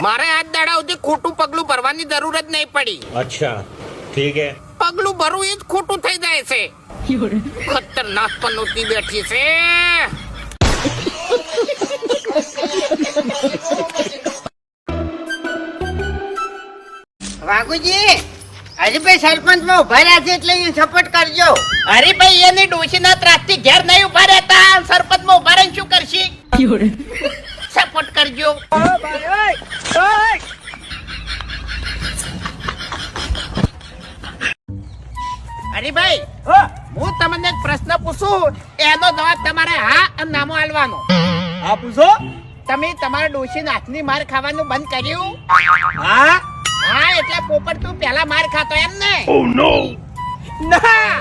મારે આજ દાડા સુધી ખોટું પગલું ભરવાની જરૂર જ નહીં પડી. अच्छा ठीक है. પગલું ભરવું એ જ ખોટું થઈ જાય છે. ખતરનાક પનોતી બેઠી છે. વાઘુજી, હરીભાઈ સરપંચ માં ઉભા રહ્યા છે એટલે સપોર્ટ કરજો. હરીભાઈ એની ડોશીના ત્રાસથી ઘેર નહીં ઉભા રહેતા, સરપંચમાં ઉભા રહીને શું કરશી? સપોર્ટ કરજો. હરીભાઈ, હું તમને એક પ્રશ્ન પૂછું, એનો જવાબ તમારે હા અને નામો આલવાનો. હા પૂછો. તમે તમારા ડોશીના હાથની માર ખાવાનું બંધ કર્યું? હા હા, એટલે પોપટ તું પહેલા માર ખાતો એમ ને? નો ના.